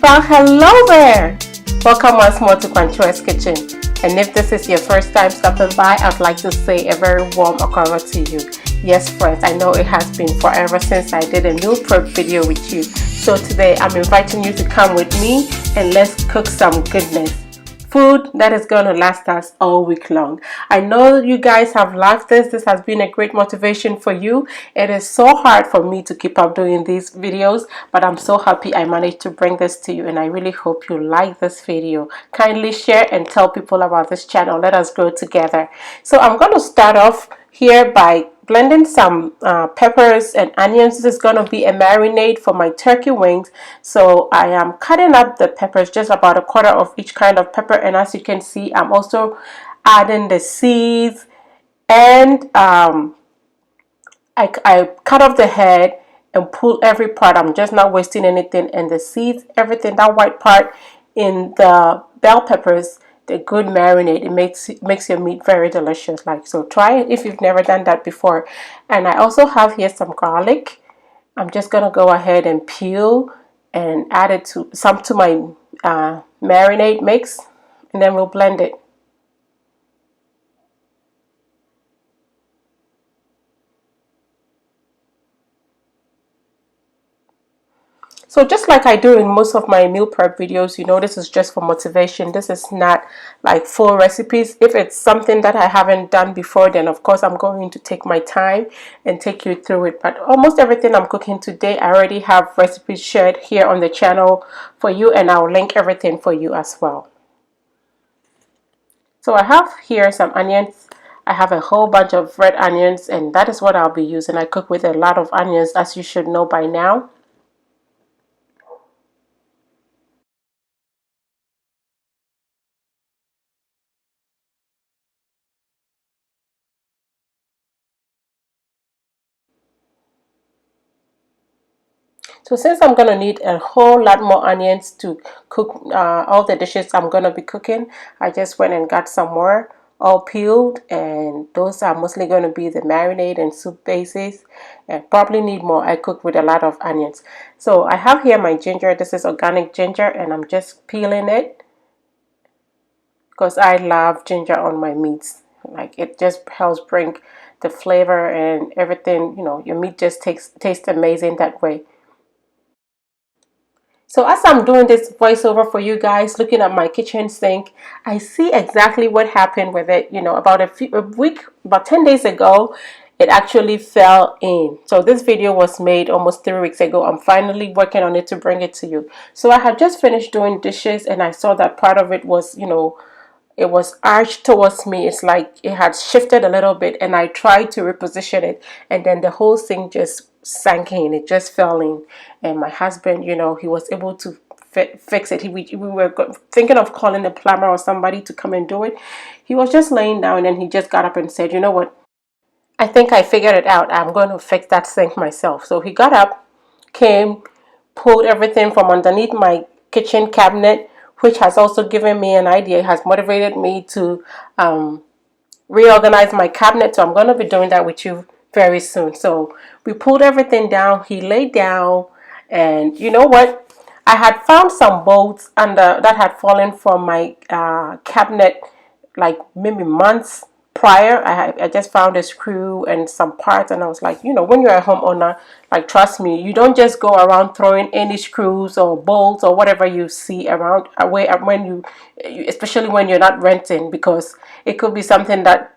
Well, hello there! Welcome once more to Quancho's Kitchen. And if this is your first time stopping by, I'd like to say a very warm welcome to you. Yes, friends, I know it has been forever since I did a meal prep video with you. So today, I'm inviting you to come with me and let's cook some goodness. Food that is going to last us all week long. I know you guys have liked this. This has been a great motivation for you. It is so hard for me to keep up doing these videos, but I'm so happy I managed to bring this to you, and I really hope you like this video. Kindly share and tell people about this channel. Let us grow together. So I'm going to start off here by blending some peppers and onions. This is going to be a marinade for my turkey wings. So I am cutting up the peppers, just about a quarter of each kind of pepper, and as you can see, I'm also adding the seeds, and I cut off the head and pull every part. I'm just not wasting anything, and the seeds, everything, that white part in the bell peppers, the good marinade. It makes your meat very delicious. So try it if you've never done that before. And I also have here some garlic. I'm just gonna go ahead and peel and add it to my marinade mix, and then we'll blend it. So just like I do in most of my meal prep videos, this is just for motivation. This is not like full recipes. If it's something that I haven't done before, then of course I'm going to take my time and take you through it. But almost everything I'm cooking today, I already have recipes shared here on the channel for you, and I'll link everything for you as well. So I have here some onions. I have a whole bunch of red onions, and that is what I'll be using. I cook with a lot of onions, as you should know by now. So since I'm going to need a whole lot more onions to cook all the dishes I'm going to be cooking, I just went and got some more, all peeled, and those are mostly going to be the marinade and soup bases, and probably need more. I cook with a lot of onions. So I have here my ginger. This is organic ginger, and I'm just peeling it because I love ginger on my meats. It just helps bring the flavor and everything. Your meat just tastes amazing that way. So as I'm doing this voiceover for you guys, looking at my kitchen sink, I see exactly what happened with it. About 10 days ago, it actually fell in. So this video was made almost 3 weeks ago. I'm finally working on it to bring it to you. So I had just finished doing dishes, and I saw that part of it was, it was arched towards me. It's like it had shifted a little bit, and I tried to reposition it, and then the whole thing just sank in. It just fell in, and my husband, he was able to fix it. We were thinking of calling a plumber or somebody to come and do it. He was just laying down, and then he just got up and said, "You know what? I think I figured it out. I'm going to fix that sink myself." So he got up, came, pulled everything from underneath my kitchen cabinet, which has also given me an idea. It has motivated me to reorganize my cabinet. So I'm going to be doing that with you very soon. So we pulled everything down. He laid down, and you know what? I had found some bolts under that had fallen from my cabinet like maybe months prior. I just found a screw and some parts, and I was like, when you're a homeowner, trust me, you don't just go around throwing any screws or bolts or whatever you see around away especially when you're not renting, because it could be something that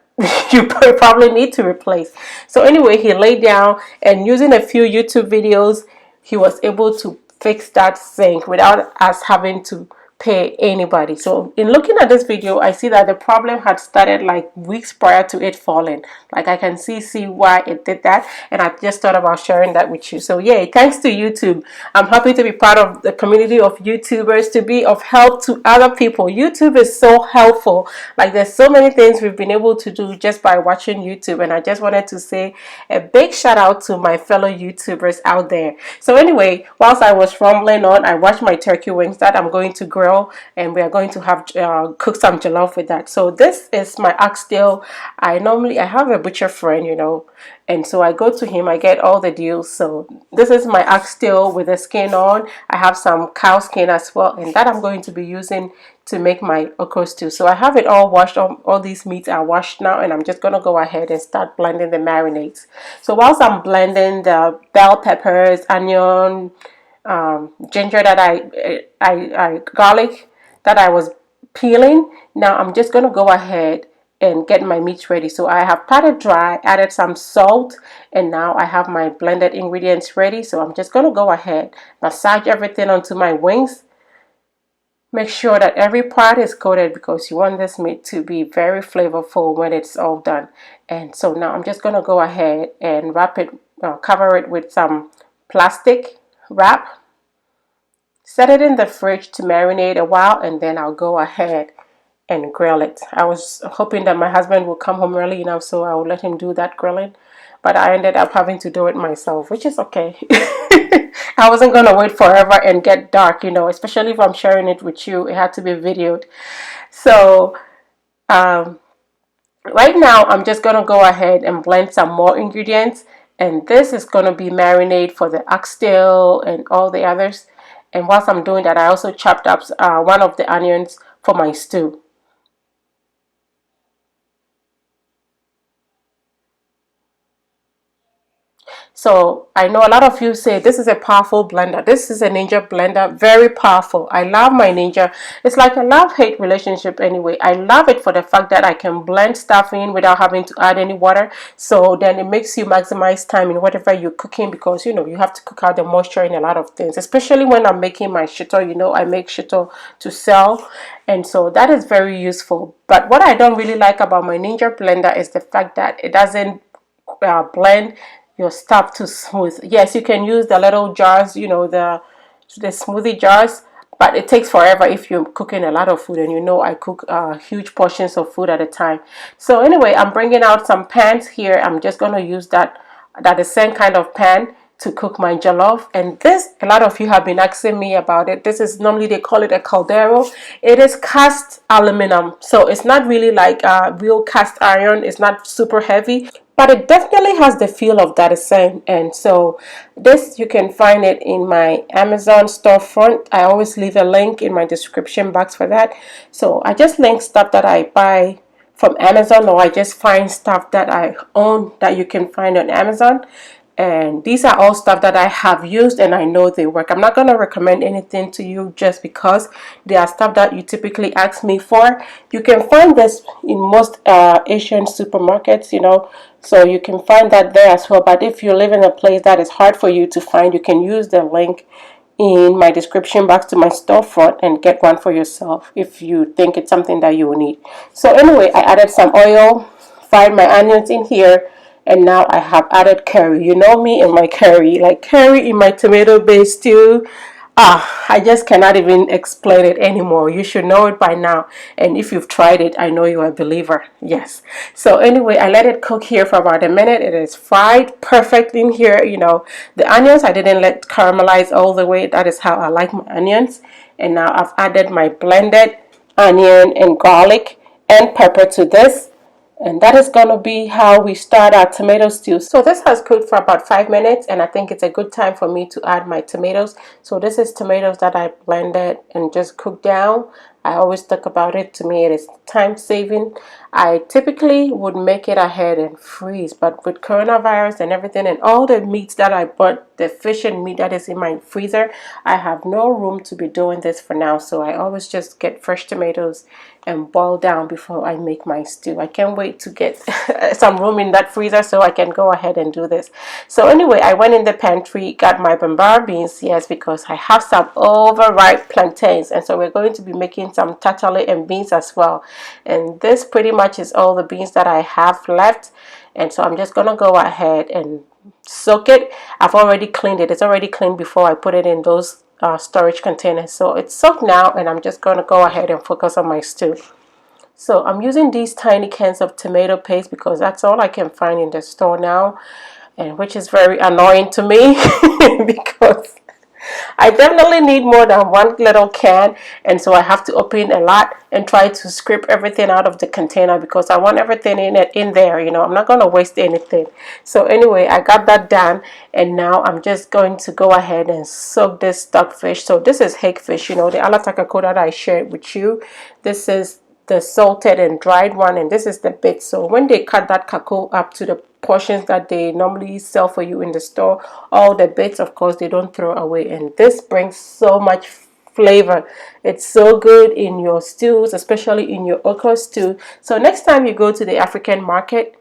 you probably need to replace. So anyway, he laid down, and using a few YouTube videos, he was able to fix that sink without us having to pay anybody. So in looking at this video, I see that the problem had started like weeks prior to it falling. I can see why it did that, and I just thought about sharing that with you. So yay, thanks to YouTube. I'm happy to be part of the community of YouTubers, to be of help to other people. YouTube is so helpful. There's so many things we've been able to do just by watching YouTube, and I just wanted to say a big shout out to my fellow YouTubers out there. So anyway, whilst I was rumbling on, I watched my turkey wings that I'm going to grill grill, and we are going to have cook some jollof with that. So this is my oxtail. I have a butcher friend, and so I go to him, I get all the deals. So this is my oxtail with the skin on. I have some cow skin as well, and that I'm going to be using to make my okra stew. So I have it all washed. All these meats are washed now, and I'm just going to go ahead and start blending the marinades. So whilst I'm blending the bell peppers, onion, ginger that I garlic that I was peeling, now I'm just going to go ahead and get my meat ready. So I have patted dry, added some salt, and now I have my blended ingredients ready. So I'm just going to go ahead, massage everything onto my wings. Make sure that every part is coated because you want this meat to be very flavorful when it's all done. And so now I'm just going to go ahead and cover it with some plastic wrap. Set it in the fridge to marinate a while, and then I'll go ahead and grill it. I was hoping that my husband would come home early enough so I would let him do that grilling, but I ended up having to do it myself, which is okay. I wasn't going to wait forever and get dark, especially if I'm sharing it with you. It had to be videoed. So right now I'm just going to go ahead and blend some more ingredients, and this is going to be marinade for the oxtail and all the others. And whilst I'm doing that, I also chopped up one of the onions for my stew. So I know a lot of you say this is a powerful blender. This is a Ninja blender, very powerful. I love my Ninja. It's like a love-hate relationship anyway. I love it for the fact that I can blend stuff in without having to add any water. So then it makes you maximize time in whatever you're cooking, because you have to cook out the moisture in a lot of things, especially when I'm making my shito. I make shito to sell, and so that is very useful. But what I don't really like about my Ninja blender is the fact that it doesn't blend your stuff too smooth. Yes, you can use the little jars, the smoothie jars, but it takes forever if you're cooking a lot of food, and I cook huge portions of food at a time. So anyway, I'm bringing out some pans here. I'm just going to use that the same kind of pan to cook my jollof. And this, a lot of you have been asking me about it. This is, normally they call it a caldero. It is cast aluminum, so it's not really like real cast iron. It's not super heavy, but it definitely has the feel of that same. And so this, you can find it in my Amazon storefront. I always leave a link in my description box for that. So I just link stuff that I buy from Amazon, or I just find stuff that I own that you can find on Amazon. And these are all stuff that I have used and I know they work. I'm not going to recommend anything to you just because they are stuff that you typically ask me for. You can find this in most Asian supermarkets, so you can find that there as well. But if you live in a place that is hard for you to find, you can use the link in my description box to my storefront and get one for yourself if you think it's something that you will need. So anyway, I added some oil, fried my onions in here, and now I have added curry. You know me and my curry, like curry in my tomato-based stew. I just cannot even explain it anymore. You should know it by now. And if you've tried it, I know you're a believer. Yes. So anyway, I let it cook here for about a minute. It is fried perfect in here. The onions, I didn't let caramelize all the way. That is how I like my onions. And now I've added my blended onion and garlic and pepper to this. And that is going to be how we start our tomato stew. So this has cooked for about 5 minutes, and I think it's a good time for me to add my tomatoes. So this is tomatoes that I blended and just cooked down. I always talk about it. To me, it is time saving. I typically would make it ahead and freeze, but with coronavirus and everything and all the meats that I bought, the fish and meat that is in my freezer, I have no room to be doing this for now. So I always just get fresh tomatoes and boil down before I make my stew. I can't wait to get some room in that freezer so I can go ahead and do this. So anyway, I went in the pantry, got my Bambara beans, yes, because I have some overripe plantains, and so we're going to be making some tatale and beans as well. And this pretty much is all the beans that I have left, and so I'm just gonna go ahead and soak it. I've already cleaned it. It's already cleaned before I put it in those storage containers. So it's soaked now, and I'm just gonna go ahead and focus on my stew. So I'm using these tiny cans of tomato paste because that's all I can find in the store now, and which is very annoying to me because I definitely need more than one little can, and so I have to open a lot and try to scrape everything out of the container because I want everything in there. I'm not going to waste anything. So anyway, I got that done, and now I'm just going to go ahead and soak this stockfish. So this is hakefish, the alatakako that I shared with you. This is the salted and dried one, and this is the bit. So when they cut that kako up to the portions that they normally sell for you in the store, all the bits, of course, they don't throw away, and this brings so much flavor. It's so good in your stews, especially in your okra stew. So next time you go to the African market,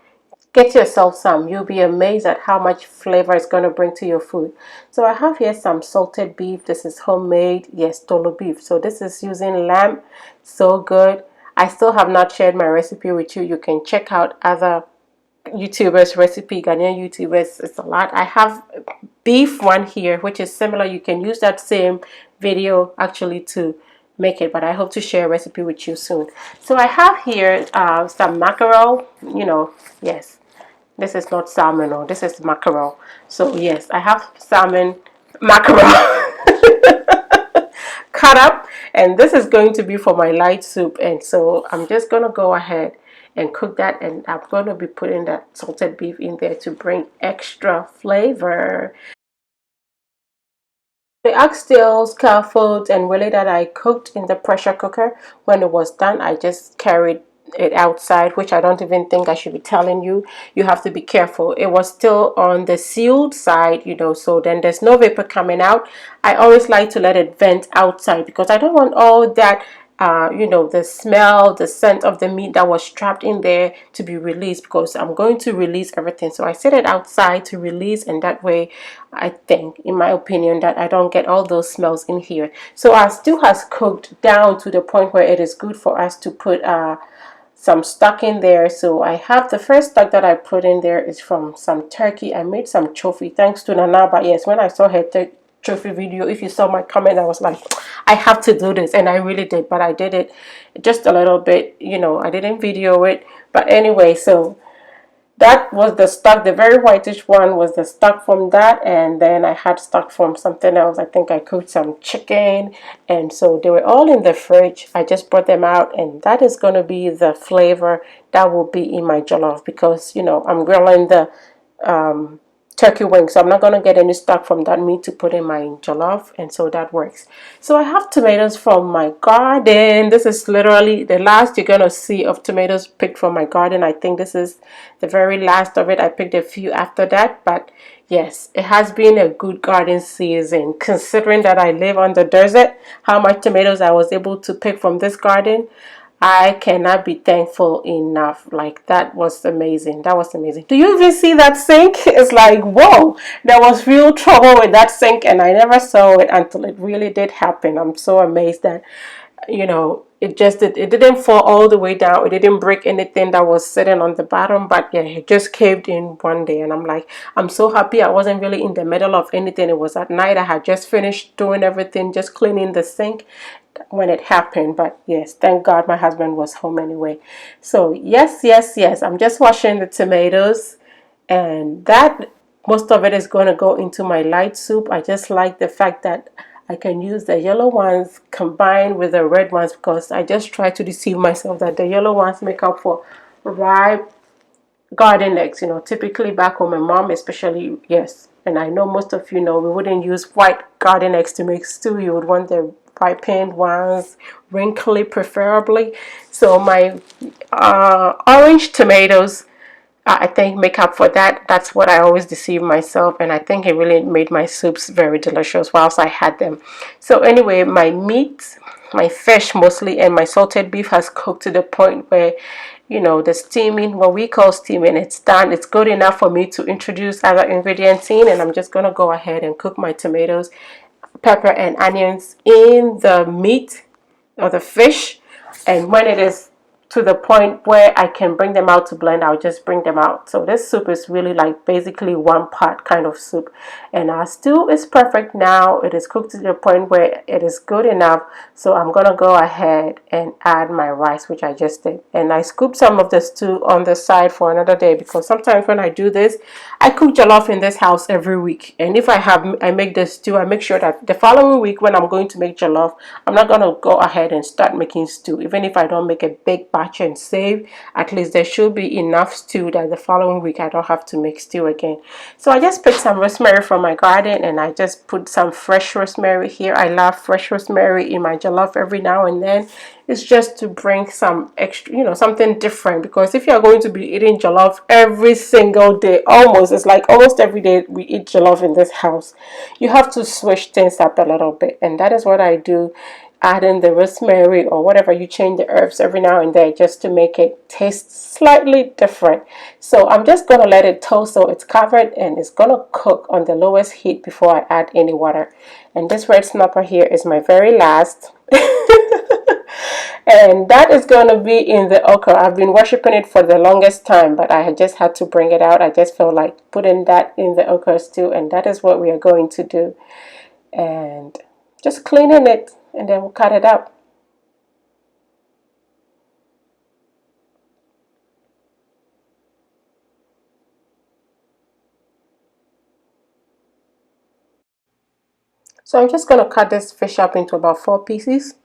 get yourself some. You'll be amazed at how much flavor it's going to bring to your food. So I have here some salted beef. This is homemade, yes, tolo beef. So this is using lamb. So good. I still have not shared my recipe with you. You can check out other YouTubers recipe, Ghanaian YouTubers. It's a lot. I have beef one here which is similar. You can use that same video actually to make it, but I hope to share a recipe with you soon. So I have here some mackerel. Yes, this is not salmon, or this is mackerel. So yes, I have salmon mackerel cut up, and this is going to be for my light soup. And so I'm just going to go ahead and cook that, and I'm going to be putting that salted beef in there to bring extra flavor. The oxtails, scaffolds, and willy that I cooked in the pressure cooker, when it was done, I just carried it outside, which I don't even think I should be telling you. You have to be careful. It was still on the sealed side, so then there's no vapor coming out. I always like to let it vent outside because I don't want all that the smell, the scent of the meat that was trapped in there to be released, because I'm going to release everything. So I set it outside to release, and that way I think, in my opinion, that I don't get all those smells in here. So our stew has cooked down to the point where it is good for us to put some stock in there. So I have the first stock that I put in there is from some turkey. I made some chofi thanks to Nana, but yes, when I saw her trophy video, if you saw my comment, I was like, I have to do this, and I really did. But I did it just a little bit, I didn't video it, but anyway. So that was the stock. The very whitish one was the stock from that, and then I had stock from something else. I think I cooked some chicken, and so they were all in the fridge. I just brought them out, and that is going to be the flavor that will be in my jollof, because I'm grilling the turkey wings, so I'm not going to get any stock from that meat to put in my jollof, and so that works. So I have tomatoes from my garden. This is literally the last you're going to see of tomatoes picked from my garden. I think this is the very last of it. I picked a few after that, but yes, it has been a good garden season, considering that I live on the desert. How much tomatoes I was able to pick from this garden, I cannot be thankful enough. Like, that was amazing. That was amazing. Do you even see that sink? It's like, whoa, there was real trouble with that sink, and I never saw it until it really did happen. I'm so amazed that, it didn't fall all the way down. It didn't break anything that was sitting on the bottom, but yeah, it just caved in one day. And I'm like, I'm so happy I wasn't really in the middle of anything. It was at night. I had just finished doing everything, just cleaning the sink when it happened. But yes, thank God my husband was home anyway. So yes, I'm just washing the tomatoes, and that most of it is going to go into my light soup. I just like the fact that I can use the yellow ones combined with the red ones, because I just try to deceive myself that the yellow ones make up for ripe garden eggs. Typically back home, my mom especially, yes, and I know most of you know, we wouldn't use white garden eggs to make stew. You would want the ripened ones, wrinkly preferably. So my orange tomatoes, I think, make up for that. That's what I always deceive myself, and I think it really made my soups very delicious whilst I had them. So anyway, my meat, my fish mostly, and my salted beef has cooked to the point where, the steaming, what we call steaming, it's done. It's good enough for me to introduce other ingredients in, and I'm just going to go ahead and cook my tomatoes, pepper, and onions in the meat or the fish. And when it is to the point where I can bring them out to blend, I'll just bring them out. So this soup is really like basically one pot kind of soup. And our stew is perfect now. It is cooked to the point where it is good enough. So I'm going to go ahead and add my rice, which I just did. And I scooped some of the stew on the side for another day, because sometimes when I do this, I cook jollof in this house every week. And if I make the stew, I make sure that the following week when I'm going to make jollof, I'm not going to go ahead and start making stew. Even if I don't make a big batch and save, at least there should be enough stew that the following week I don't have to make stew again. So I just picked some rosemary from my garden, and I just put some fresh rosemary here. I love fresh rosemary in my jollof every now and then. It's just to bring some extra, something different, because if you're going to be eating jollof every single day, it's like almost every day we eat jollof in this house, you have to switch things up a little bit. And that is what I do, add in the rosemary or whatever, you change the herbs every now and then just to make it taste slightly different. So I'm just going to let it toast, so it's covered, and it's going to cook on the lowest heat before I add any water. And this red snapper here is my very last. And that is going to be in the okra. I've been worshiping it for the longest time, but I just had to bring it out. I just felt like putting that in the okra stew, and that is what we are going to do. And just cleaning it, and then we'll cut it up. So I'm just going to cut this fish up into about 4 pieces.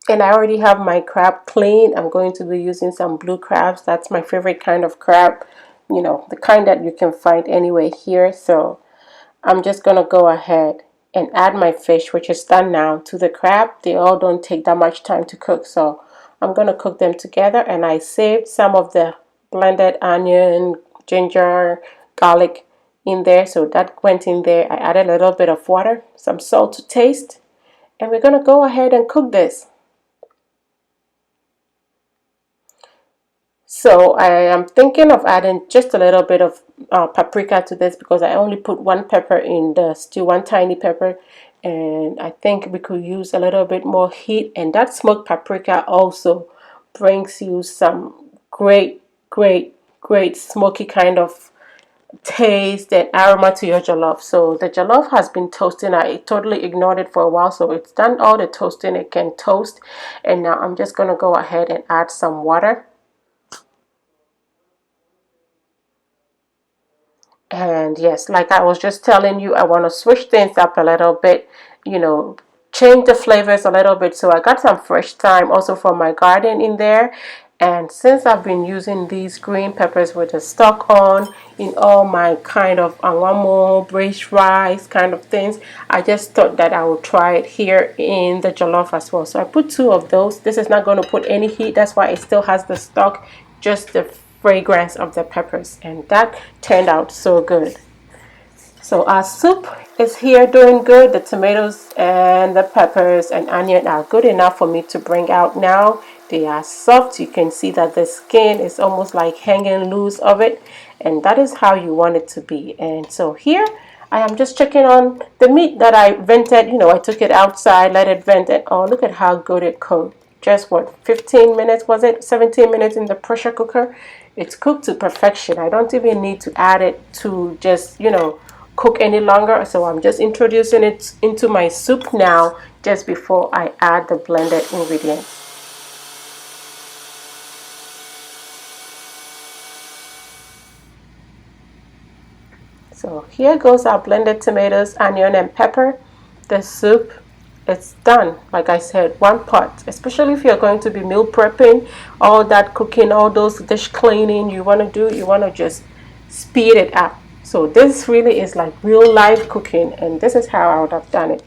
And I already have my crab clean. I'm going to be using some blue crabs. That's my favorite kind of crab, the kind that you can find anywhere here. So I'm just going to go ahead and add my fish, which is done now, to the crab. They all don't take that much time to cook, so I'm going to cook them together. And I saved some of the blended onion, ginger, garlic in there, so that went in there. I added a little bit of water, some salt to taste, and we're going to go ahead and cook this. So I am thinking of adding just a little bit of paprika to this, because I only put one pepper in the stew, one tiny pepper, and I think we could use a little bit more heat. And that smoked paprika also brings you some great, great, great smoky kind of taste and aroma to your jollof. So the jollof has been toasting. I totally ignored it for a while, so it's done all the toasting it can toast. And now I'm just going to go ahead and add some water. And yes, like I was just telling you, I want to switch things up a little bit, change the flavors a little bit. So I got some fresh thyme also from my garden in there. And since I've been using these green peppers with the stalk on in all my kind of awamo, braised rice kind of things, I just thought that I would try it here in the jollof as well. So I put 2 of those. This is not going to put any heat. That's why it still has the stalk, just the fragrance of the peppers, and that turned out so good. So our soup is here doing good. The tomatoes and the peppers and onion are good enough for me to bring out now. They are soft. You can see that the skin is almost like hanging loose of it, and that is how you want it to be. And so here I am just checking on the meat that I vented. I took it outside, let it vent, and oh, look at how good it cooked. Just what, 15 minutes was it? 17 minutes in the pressure cooker. It's cooked to perfection. I don't even need to add it to just, cook any longer. So I'm just introducing it into my soup now, just before I add the blended ingredients. So here goes our blended tomatoes, onion, and pepper. The soup, it's done. Like I said, one pot. Especially if you're going to be meal prepping, all that cooking, all those dish cleaning you want to do, you want to just speed it up. So this really is like real life cooking, and this is how I would have done it.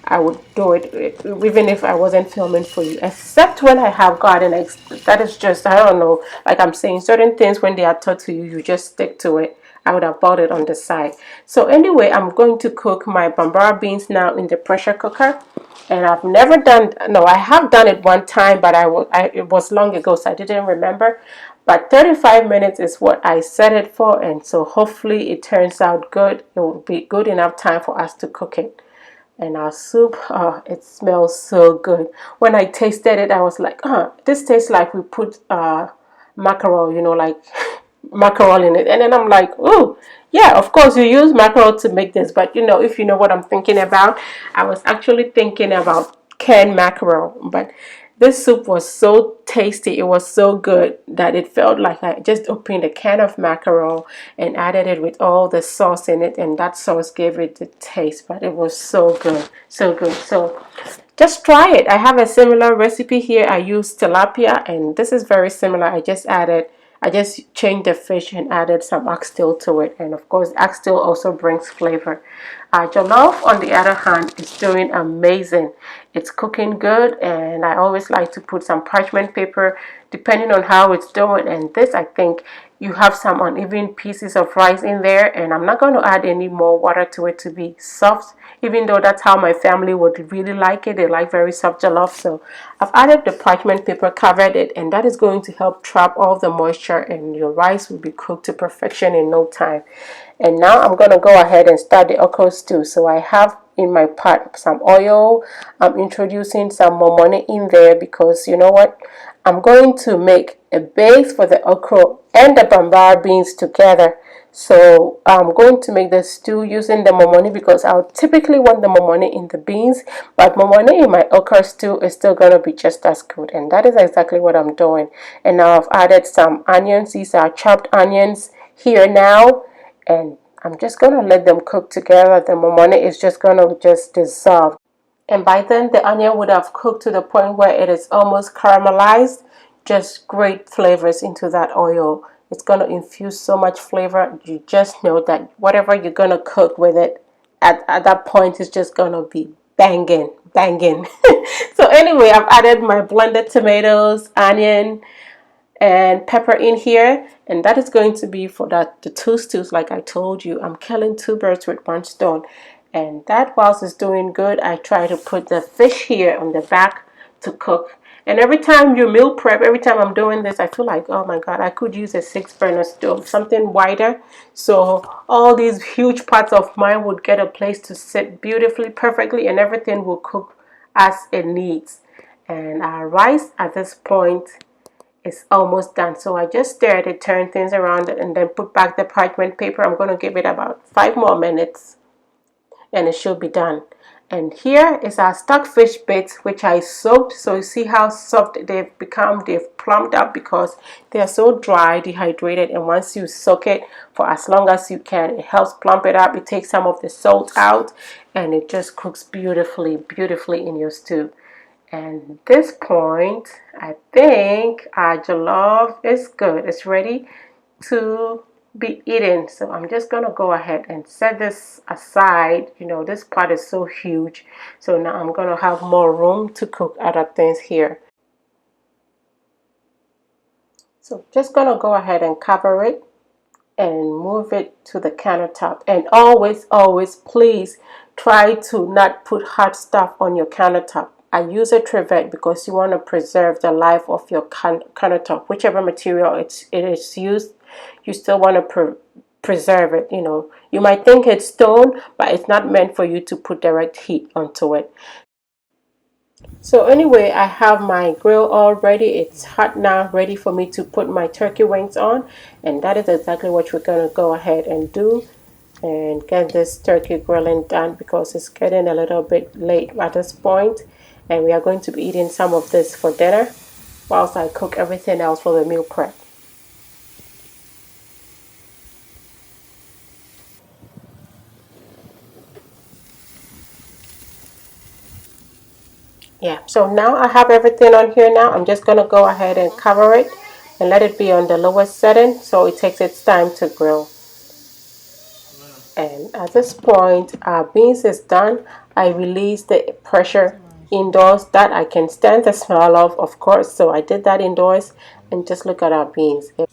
I would do it even if I wasn't filming for you, except when I have garden eggs. That is just, I don't know, like I'm saying, certain things when they are taught to you, you just stick to it. I would have bought it on the side. So anyway, I'm going to cook my Bambara beans now in the pressure cooker. And I've never done, no, I have done it one time, but it was long ago, so I didn't remember. But 35 minutes is what I set it for, and so hopefully it turns out good. It will be good enough time for us to cook it. And our soup, it smells so good. When I tasted it, I was like, this tastes like we put mackerel, like mackerel in it. And then I'm like, ooh, yeah, of course you use mackerel to make this, but if you know what I'm thinking about, I was actually thinking about canned mackerel. But this soup was so tasty, it was so good that it felt like I just opened a can of mackerel and added it with all the sauce in it, and that sauce gave it the taste. But it was so good, so good. So just try it. I have a similar recipe here. I use tilapia, and this is very similar. I just changed the fish and added some oxtail to it, and of course oxtail also brings flavor. Jollof, on the other hand, is doing amazing. It's cooking good, and I always like to put some parchment paper depending on how it's doing. And this, I think, you have some uneven pieces of rice in there, and I'm not going to add any more water to it to be soft, even though that's how my family would really like it. They like very soft jollof. So I've added the parchment paper, covered it, and that is going to help trap all the moisture, and your rice will be cooked to perfection in no time. And now I'm going to go ahead and start the okra stew. So I have in my pot some oil. I'm introducing some more money in there because you know what? I'm going to make a base for the okra and the bambara beans together. So I'm going to make the stew using the momoni because I'll typically want the momoni in the beans, but momoni in my okra stew is still going to be just as good, and that is exactly what I'm doing. And now I've added some onions. These are chopped onions here now, and I'm just going to let them cook together. The momoni is just going to just dissolve. And by then the onion would have cooked to the point where it is almost caramelized. Just great flavors into that oil. It's going to infuse so much flavor. You just know that whatever you're going to cook with it at that point is just going to be banging, banging. So anyway, I've added my blended tomatoes, onion, and pepper in here, and that is going to be for that the two stews. Like I told you, I'm killing two birds with one stone. And that whilst it's doing good, I try to put the fish here on the back to cook. And every time you meal prep, every time I'm doing this, I feel like, oh my god, I could use a 6 burner stove, something wider, so all these huge pots of mine would get a place to sit beautifully, perfectly, and everything will cook as it needs. And our rice at this point, it's almost done. So I just stirred it, turn things around, and then put back the parchment paper. I'm going to give it about 5 more minutes and it should be done. And here is our stockfish bits, which I soaked. So you see how soft they've become. They've plumped up because they are so dry, dehydrated. And once you soak it for as long as you can, it helps plump it up. It takes some of the salt out, and it just cooks beautifully, beautifully in your stew. And at this point, I think our jollof is good. It's ready to be eaten. So I'm just going to go ahead and set this aside. This pot is so huge. So now I'm going to have more room to cook other things here. So just going to go ahead and cover it and move it to the countertop. And always, always, please try to not put hot stuff on your countertop. I use a trivet because you want to preserve the life of your countertop. Whichever material it is used, you still want to preserve it. You might think it's stone, but it's not meant for you to put direct heat onto it. So anyway, I have my grill all ready. It's hot now, ready for me to put my turkey wings on, and that is exactly what we're going to go ahead and do and get this turkey grilling done because it's getting a little bit late at this point, and we are going to be eating some of this for dinner whilst I cook everything else for the meal prep. Yeah, so now I have everything on here. Now I'm just going to go ahead and cover it and let it be on the lowest setting so it takes its time to grill. And at this point, our beans is done. I release the pressure indoors that I can stand the smell of course. So I did that indoors, and just look at our beans. It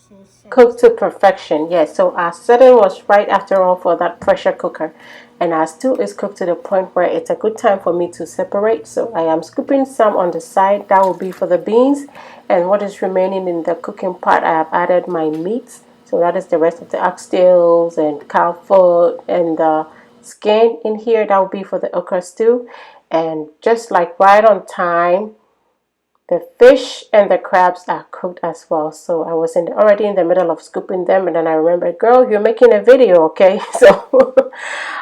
cooked to perfection. Yes, so our setting was right after all for that pressure cooker. And our stew is cooked to the point where it's a good time for me to separate. So I am scooping some on the side. That will be for the beans. And what is remaining in the cooking pot, I have added my meats. So that is the rest of the oxtails and cow foot and the skin in here. That will be for the okra stew. And just like right on time, the fish and the crabs are cooked as well. So I was already in the middle of scooping them, and then I remembered, girl, you're making a video, okay? So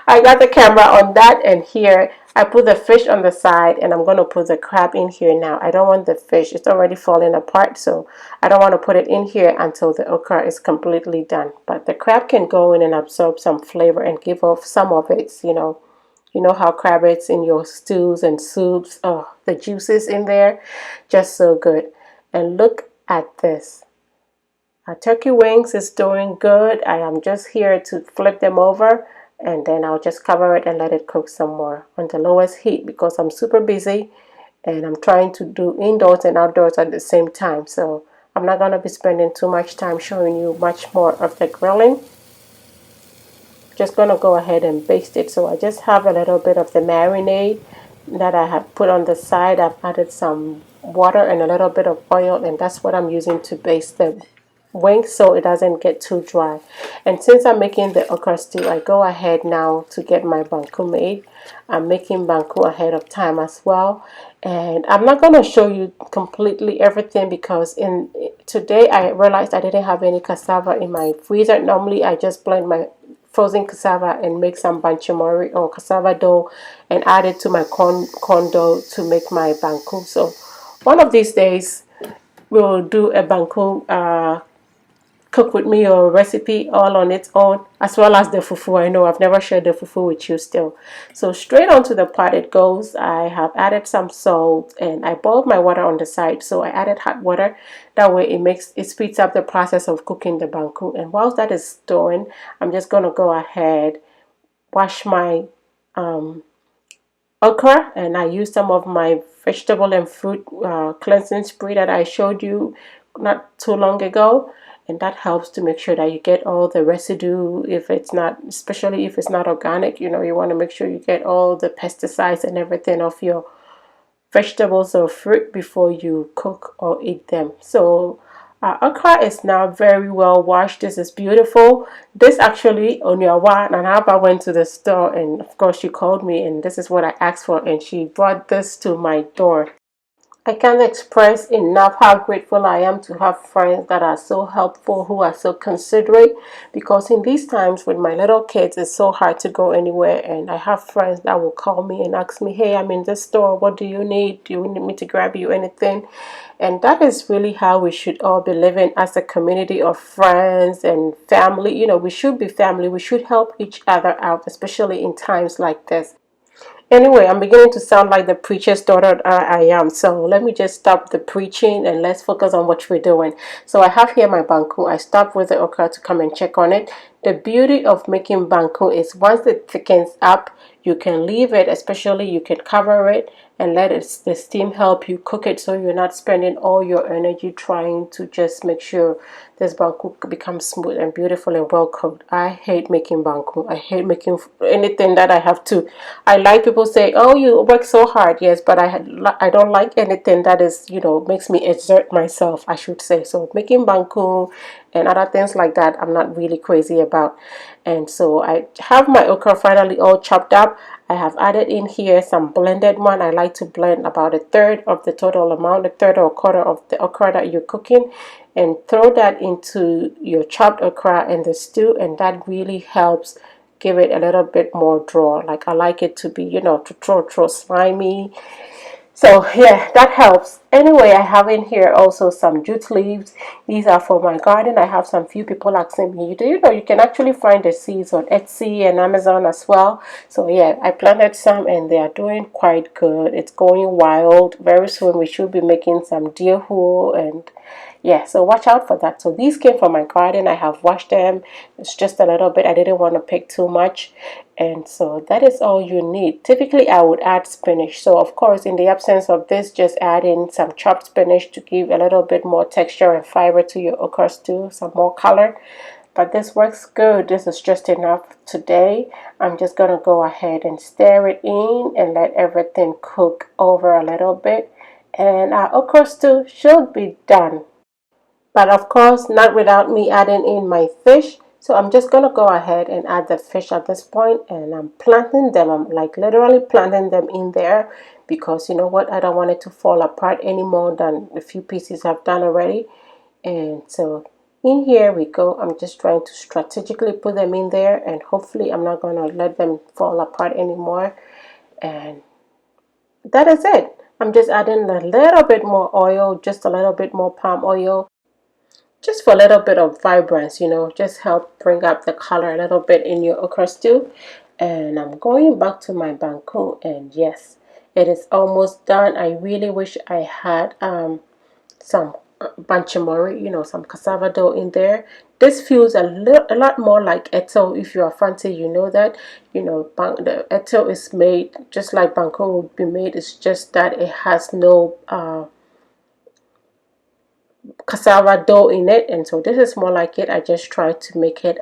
I got the camera on that, and here I put the fish on the side, and I'm going to put the crab in here now. I don't want the fish. It's already falling apart, so I don't want to put it in here until the okra is completely done. But the crab can go in and absorb some flavor and give off some of its, you know how crab is in your stews and soups. Oh, the juices in there, just so good. And look at this. Our turkey wings is doing good. I am just here to flip them over, and then I'll just cover it and let it cook some more on the lowest heat because I'm super busy and I'm trying to do indoors and outdoors at the same time. So I'm not going to be spending too much time showing you much more of the grilling. Just gonna go ahead and baste it. So I just have a little bit of the marinade that I have put on the side. I've added some water and a little bit of oil, and that's what I'm using to baste the wings so it doesn't get too dry. And since I'm making the okra stew, I go ahead now to get my banku made. I'm making banku ahead of time as well, and I'm not going to show you completely everything because today I realized I didn't have any cassava in my freezer. Normally I just blend my frozen cassava and make some banchamori or cassava dough and add it to my corn dough to make my banku. So one of these days we will do a banku cook with me or recipe all on its own, as well as the fufu. I know I've never shared the fufu with you still. So straight onto the pot it goes. I have added some salt and I boiled my water on the side. So I added hot water. That way it speeds up the process of cooking the banku. And whilst that is doing, I'm just going to go ahead, wash my okra, and I use some of my vegetable and fruit cleansing spray that I showed you not too long ago, and that helps to make sure that you get all the residue. If it's not, especially if it's not organic, you want to make sure you get all the pesticides and everything off your vegetables or fruit before you cook or eat them. So okra is now very well washed. This is beautiful. This actually, Onyawa Nanaba went to the store, and of course she called me, and this is what I asked for, and she brought this to my door. I can't express enough how grateful I am to have friends that are so helpful, who are so considerate, because in these times with my little kids, it's so hard to go anywhere, and I have friends that will call me and ask me, hey, I'm in this store, what do you need? Do you need me to grab you anything? And that is really how we should all be living as a community of friends and family. We should be family. We should help each other out, especially in times like this. Anyway, I'm beginning to sound like the preacher's daughter I am. So let me just stop the preaching and let's focus on what we're doing. So I have here my banku. I stopped with the okra to come and check on it. The beauty of making banku is once it thickens up, you can leave it, especially you can cover it and let the steam help you cook it, so you're not spending all your energy trying to just make sure this banku becomes smooth and beautiful and well cooked. I hate making banku. I hate making anything that I have to. I like people say, oh, you work so hard. Yes, but I don't like anything that is, makes me exert myself, I should say. So making banku and other things like that, I'm not really crazy about. And so I have my okra finally all chopped up. I have added in here some blended one. I like to blend about a third of the total amount, a third or a quarter of the okra that you're cooking, and throw that into your chopped okra and the stew, and that really helps give it a little bit more draw. Like I like it to be, to throw slimy. So yeah, that helps. Anyway, I have in here also some jute leaves. These are for my garden. I have some few people asking me, do you know you can actually find the seeds on Etsy and Amazon as well? So yeah, I planted some and they are doing quite good. It's going wild. Very soon we should be making some deer wool, and yeah, so watch out for that. So these came from my garden. I have washed them. It's just a little bit. I didn't want to pick too much. And so that is all you need. Typically, I would add spinach. So of course, in the absence of this, just add in some chopped spinach to give a little bit more texture and fiber to your okra stew, some more color. But this works good. This is just enough today. I'm just going to go ahead and stir it in and let everything cook over a little bit. And our okra stew should be done. But of course, not without me adding in my fish. So I'm just going to go ahead and add the fish at this point, and I'm planting them. I'm like literally planting them in there because you know what? I don't want it to fall apart any more than a few pieces I've done already. And so in here we go. I'm just trying to strategically put them in there, and hopefully I'm not going to let them fall apart anymore. And that is it. I'm just adding a little bit more oil, just a little bit more palm oil, just for a little bit of vibrance, you know, just help bring up the color a little bit in your okra stew. And I'm going back to my banku, and yes, it is almost done. I really wish I had some banchamori, you know, some cassava dough in there. This feels a lot more like eto. If you are fancy, you know that, you know, the eto is made just like banku would be made. It's just that it has no cassava dough in it, and so this is more like it. I just try to make it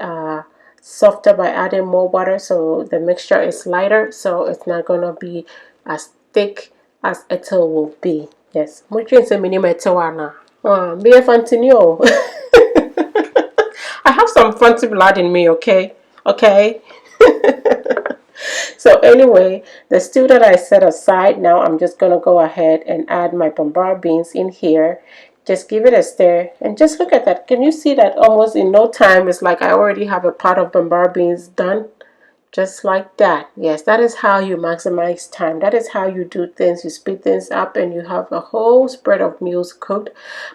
softer by adding more water, so the mixture is lighter, so it's not gonna be as thick as it will be. Yes, much is a minimum wana. Be a fantinio. I have some fancy blood in me, okay? Okay. So anyway, the stew that I set aside, now I'm just going to go ahead and add my Bambara beans in here. Just give it a stir and just look at that. Can you see that almost in no time it's like I already have a pot of Bambara beans done? Just like that. Yes, that is how you maximize time. That is how you do things. You speed things up and you have a whole spread of meals cooked,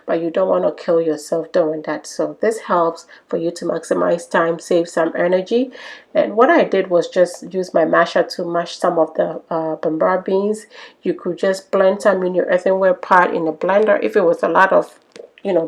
but you don't want to kill yourself doing that. So this helps for you to maximize time, save some energy. And what I did was just use my masher to mash some of the Bambara beans. You could just blend some in your earthenware pot in a blender if it was a lot of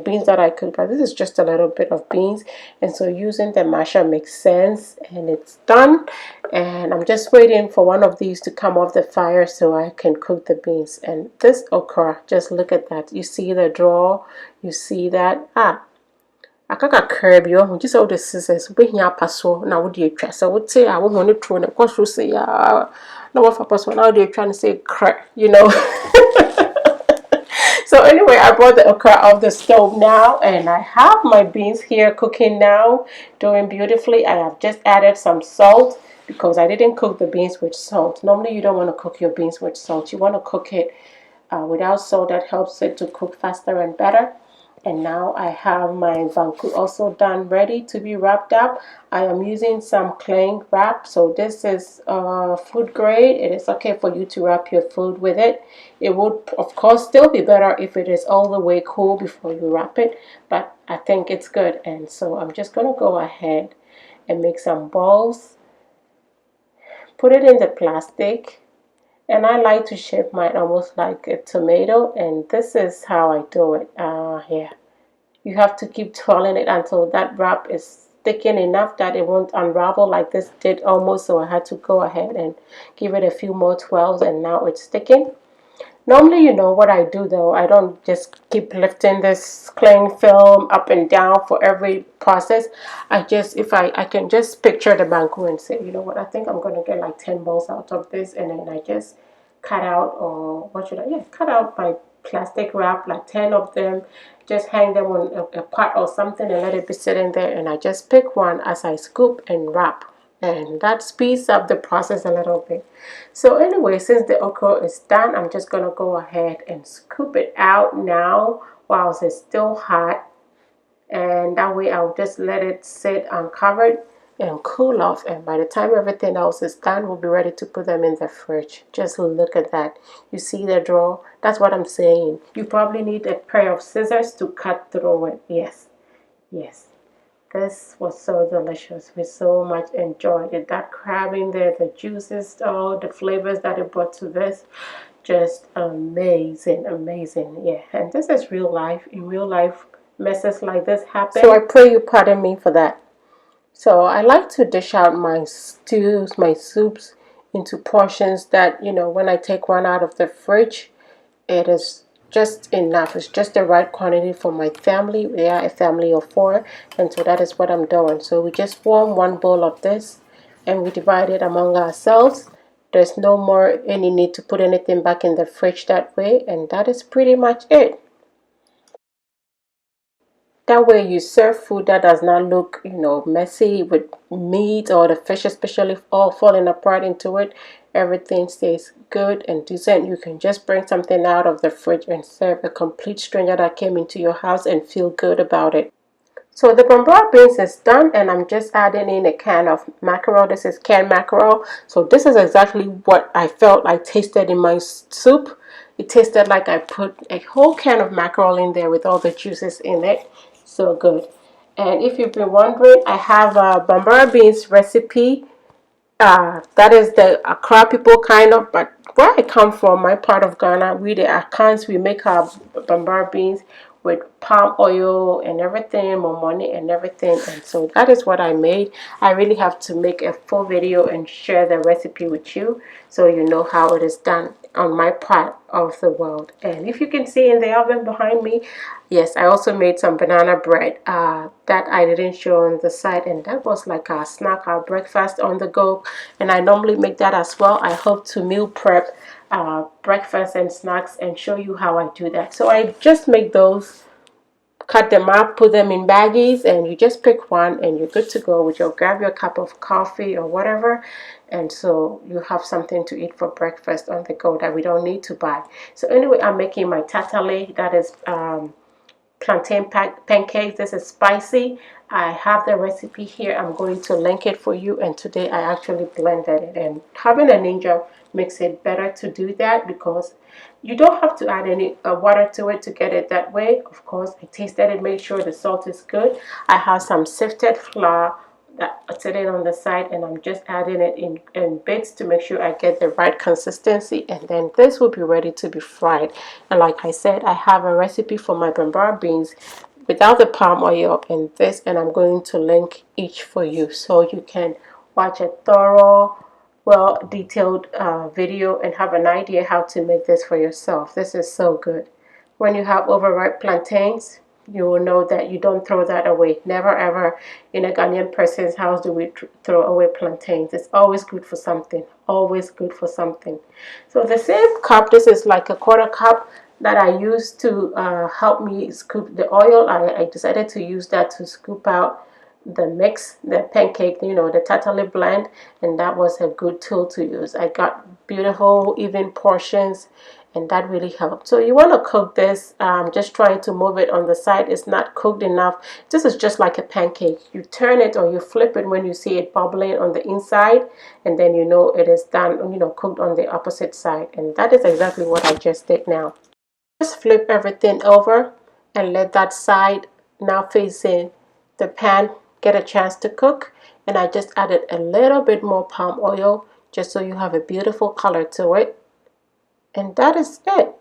beans that I cook, but this is just a little bit of beans, and so using the masher makes sense. And it's done, and I'm just waiting for one of these to come off the fire so I can cook the beans. And this okra, just look at that. You see the draw, you see that akaka curb yo just all the scissors we here paso na wo dey twa so wote a wo ho ne tro ne kwaso say ya na wo fa paso na wo dey try to say crack, So anyway, I brought the okra off the stove now, and I have my beans here cooking now, doing beautifully. I have just added some salt because I didn't cook the beans with salt. Normally, you don't want to cook your beans with salt. You want to cook it without salt. That helps it to cook faster and better. And now I have my vanku also done, ready to be wrapped up. I am using some cling wrap. So this is food grade. It is okay for you to wrap your food with it. It would, of course, still be better if it is all the way cool before you wrap it. But I think it's good. And so I'm just going to go ahead and make some balls. Put it in the plastic. And I like to shape mine almost like a tomato, and this is how I do it. Here, you have to keep twirling it until that wrap is thickened enough that it won't unravel like this did almost. So I had to go ahead and give it a few more twirls, and now it's thickened. Normally, you know what I do though, I don't just keep lifting this cling film up and down for every process. If I can just picture the banku and say, you know what, I think I'm going to get like 10 balls out of this, and then I just cut out, or what should I, yeah, cut out my plastic wrap, like 10 of them, just hang them on a pot or something and let it be sitting there, and I just pick one as I scoop and wrap. And that speeds up the process a little bit. So anyway, since the okra is done, I'm just going to go ahead and scoop it out now while it's still hot. And that way I'll just let it sit uncovered and cool off. And by the time everything else is done, we'll be ready to put them in the fridge. Just look at that. You see the drawer? That's what I'm saying. You probably need a pair of scissors to cut through it. Yes. Yes. This was so delicious. We so much enjoyed it. That crab in there, the juices, all the flavors that it brought to this, just amazing, amazing. Yeah, and this is real life. In real life, messes like this happen. So I pray you pardon me for that. So I like to dish out my stews, my soups into portions that, when I take one out of the fridge, it is just enough. It's just the right quantity for my family. We are a family of 4, and so that is what I'm doing. So we just form one bowl of this and we divide it among ourselves. There's no more any need to put anything back in the fridge that way, and that is pretty much it. That way you serve food that does not look, messy with meat or the fish especially all falling apart into it. Everything stays good and decent. You can just bring something out of the fridge and serve a complete stranger that came into your house and feel good about it. So the Bambara beans is done, and I'm just adding in a can of mackerel. This is canned mackerel. So this is exactly what I felt I tasted in my soup. It tasted like I put a whole can of mackerel in there with all the juices in it. So good. And if you've been wondering, I have a Bambara beans recipe. That is the Accra people kind of, but where I come from, my part of Ghana, we the Akans, we make our Bambara beans with palm oil and everything, momoni and everything, and so that is what I made. I really have to make a full video and share the recipe with you so you know how it is done on my part of the world. And if you can see in the oven behind me, yes, I also made some banana bread that I didn't show on the side, and that was like our snack, our breakfast on the go. And I normally make that as well. I hope to meal prep breakfast and snacks and show you how I do that. So I just make those, cut them up, put them in baggies, and you just pick one and you're good to go with your, grab your cup of coffee or whatever. And so you have something to eat for breakfast on the go that we don't need to buy. So anyway, I'm making my tatale, that is plantain pancakes. This is spicy. I have the recipe here. I'm going to link it for you, and today I actually blended it, and having a ninja makes it better to do that because you don't have to add any water to it to get it that way. Of course, I tasted it, make sure the salt is good. I have some sifted flour that sitting on the side, and I'm just adding it in bits to make sure I get the right consistency, and then this will be ready to be fried. And like I said, I have a recipe for my Bambara beans without the palm oil and this, and I'm going to link each for you so you can watch a thorough, well detailed video and have an idea how to make this for yourself. This is so good. When you have overripe plantains, you will know that you don't throw that away. Never ever in a Ghanaian person's house do we throw away plantains. It's always good for something. Always good for something. So the same cup, this is like a quarter cup that I used to help me scoop the oil. I decided to use that to scoop out the mix, the pancake, the tatale blend, and that was a good tool to use. I got beautiful even portions, and that really helped. So you want to cook this, just trying to move it on the side. It's not cooked enough. This is just like a pancake. You turn it or you flip it when you see it bubbling on the inside, and then you know it is done, cooked on the opposite side. And that is exactly what I just did now. Just flip everything over and let that side now facing the pan get a chance to cook. And I just added a little bit more palm oil just so you have a beautiful color to it. And that is it.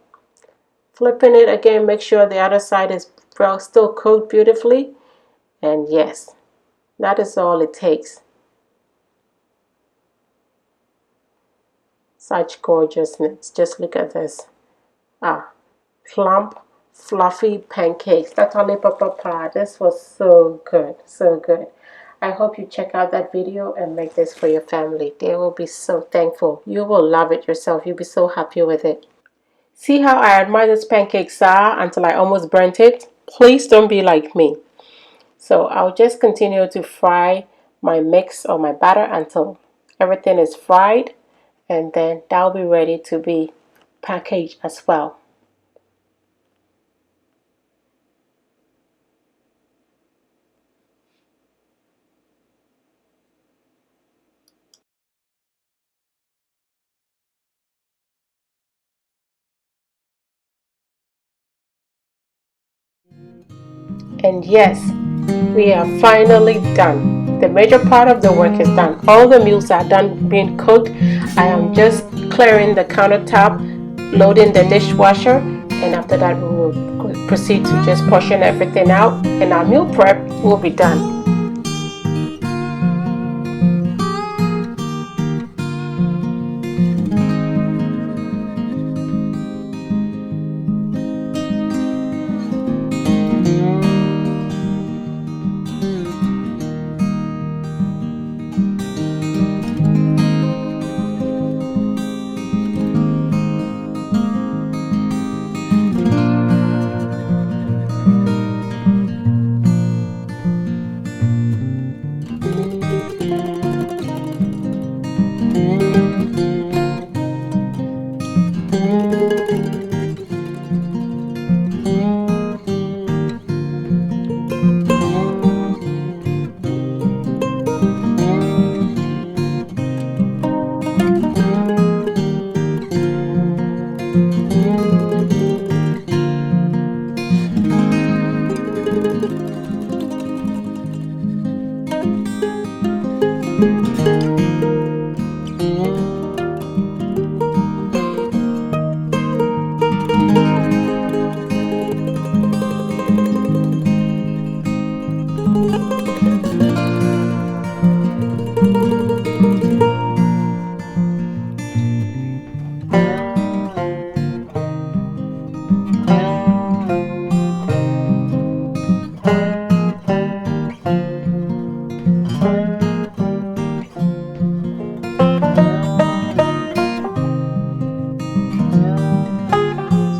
Flipping it again, make sure the other side is still cooked beautifully. And yes, that is all it takes. Such gorgeousness. Just look at this. Plump, fluffy pancakes. Tatale papa. This was so good, so good. I hope you check out that video and make this for your family. They will be so thankful. You will love it yourself. You'll be so happy with it. See how I admire this pancake sour until I almost burnt it? Please don't be like me. So I'll just continue to fry my mix or my batter until everything is fried, and then that'll be ready to be packaged as well. And yes, we are finally done. The major part of the work is done. All the meals are done being cooked. I am just clearing the countertop, loading the dishwasher, and after that we will proceed to just portion everything out, and our meal prep will be done.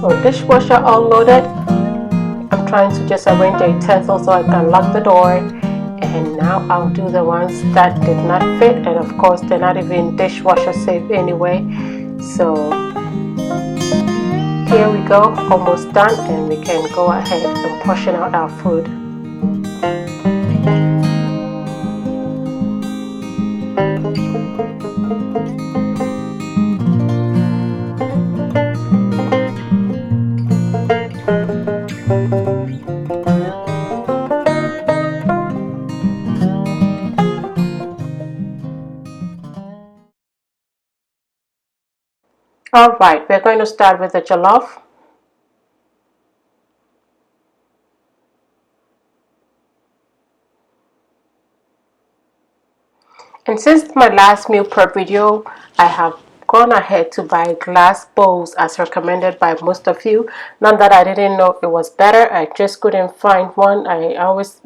So dishwasher all loaded. I'm trying to just arrange the utensils so I can lock the door. And now I'll do the ones that did not fit, and of course they're not even dishwasher safe anyway. So here we go, almost done, and we can go ahead and portion out our food. Alright, we're going to start with the jollof. And since my last meal prep video, I have gone ahead to buy glass bowls as recommended by most of you. Not that I didn't know it was better, I just couldn't find one. I always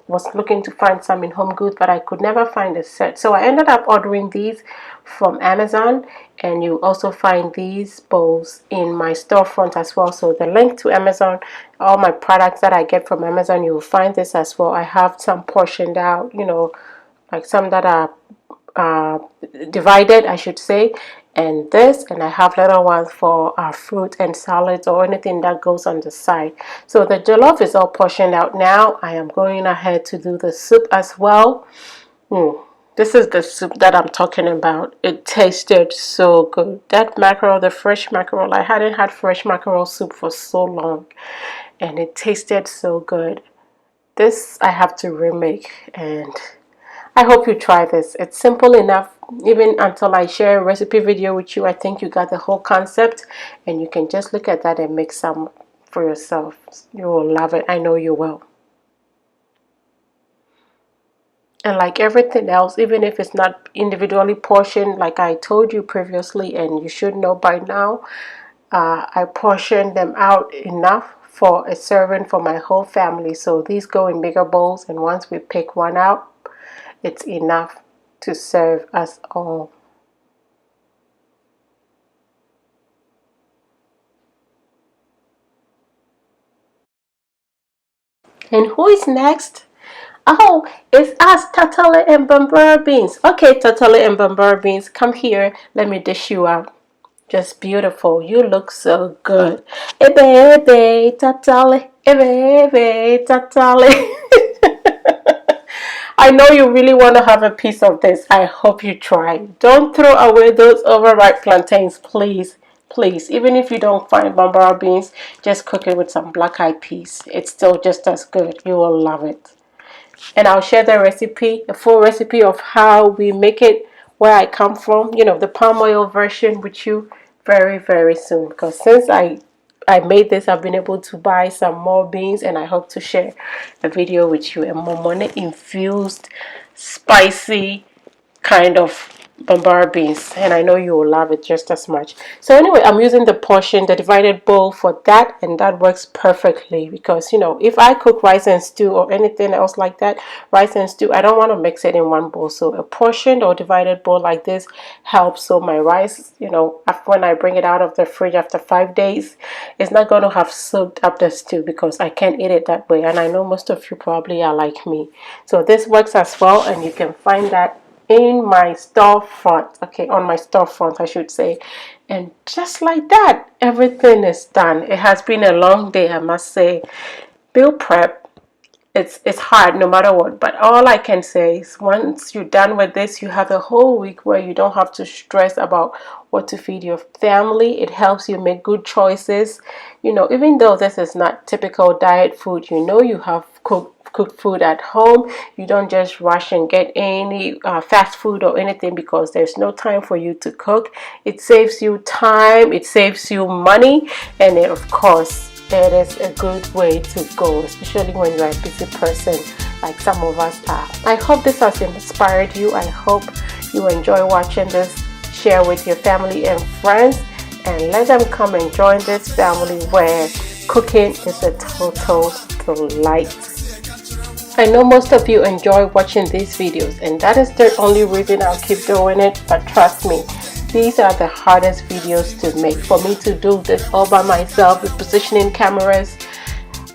was looking to find some in Home Goods, but I could never find a set. So I ended up ordering these from Amazon, and you also find these bowls in my storefront as well. So the link to Amazon, all my products that I get from Amazon, you will find this as well. I have some portioned out, you know, like some that are divided, I should say, and this, and I have little ones for fruit and salads or anything that goes on the side. So the jollof is all portioned out now. I am going ahead to do the soup as well. This is the soup that I'm talking about. It tasted so good. That mackerel, the fresh mackerel, I hadn't had fresh mackerel soup for so long, and it tasted so good. This I have to remake, and I hope you try this. It's simple enough. Even until I share a recipe video with you, I think you got the whole concept, and you can just look at that and make some for yourself. You will love it. I know you will. And like everything else, even if it's not individually portioned, like I told you previously, and you should know by now, I portion them out enough for a serving for my whole family. So these go in bigger bowls, and once we pick one out, it's enough to serve us all. And who is next? Oh, it's us, Tatale and Bambara beans. Okay, Tatale and Bambara beans, come here. Let me dish you out. Just beautiful. You look so good. Ebe, Tatale. Ebe, Tatale. I know you really want to have a piece of this. I hope you try. Don't throw away those overripe plantains, please. Please, even if you don't find Bambara beans, just cook it with some black eyed peas. It's still just as good. You will love it. And I'll share the recipe, the full recipe of how we make it where I come from, you know, the palm oil version with you very, very soon. Because since I made this, I've been able to buy some more beans, and I hope to share a video with you, a momone infused spicy kind of Bambara beans, and I know you will love it just as much. So anyway, I'm using the portion, the divided bowl for that, and that works perfectly because, you know, if I cook rice and stew or anything else like that, rice and stew, I don't want to mix it in one bowl. So a portioned or divided bowl like this helps. So my rice, you know, when I bring it out of the fridge after 5 days, it's not going to have soaked up the stew because I can't eat it that way, and I know most of you probably are like me. So this works as well, and you can find that in my storefront, okay, on my storefront I should say. And just like that, everything is done. It has been a long day, I must say. Meal prep, it's hard no matter what, but all I can say is once you're done with this, you have a whole week where you don't have to stress about what to feed your family. It helps you make good choices. You know, even though this is not typical diet food, you know, you have cooked food at home. You don't just rush and get any fast food or anything because there's no time for you to cook. It saves you time, it saves you money, and it, of course, it is a good way to go, especially when you're a busy person like some of us are. I hope this has inspired you. I hope you enjoy watching this. Share with your family and friends. and let them come and join this family where cooking is a total delight. I know most of you enjoy watching these videos, and that is the only reason I'll keep doing it, but trust me, these are the hardest videos to make. For me to do this all by myself with positioning cameras,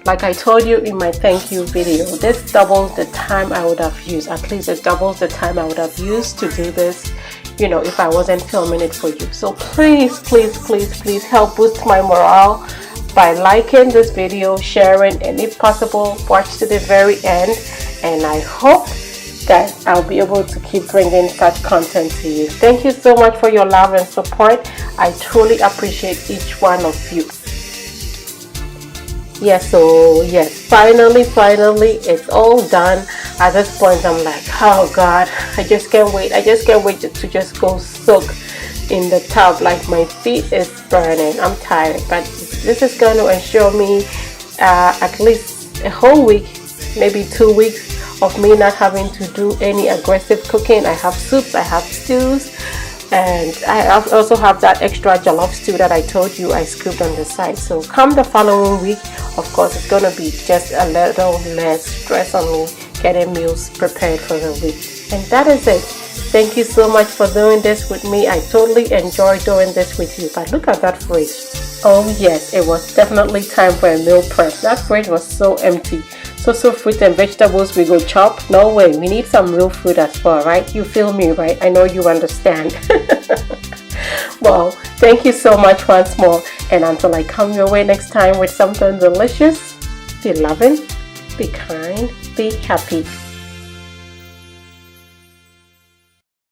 like I told you in my thank you video, this doubles the time I would have used. At least it doubles the time I would have used to do this, you know, if I wasn't filming it for you. So please, please, please, please help boost my morale by liking this video, sharing, and if possible, watch to the very end. And I hope that I'll be able to keep bringing such content to you. Thank you so much for your love and support. I truly appreciate each one of you. Yes, so yes, finally, it's all done. At this point, I'm like, oh God, I just can't wait. I just can't wait to just go soak in the tub. Like, my feet is burning. I'm tired, but this is going to ensure me at least a whole week, maybe 2 weeks of me not having to do any aggressive cooking. I have soups, I have stews, and I also have that extra jollof stew that I told you I scooped on the side. So come the following week, of course, it's going to be just a little less stress on me getting meals prepared for the week. And that is it. Thank you so much for doing this with me. I totally enjoy doing this with you. But look at that fridge. Oh yes, it was definitely time for a meal prep. That fridge was so empty. So fruit and vegetables we go chop? No way, we need some real food as well, right? You feel me, right? I know you understand. Well, thank you so much once more, and until I come your way next time with something delicious, be loving, be kind, be happy.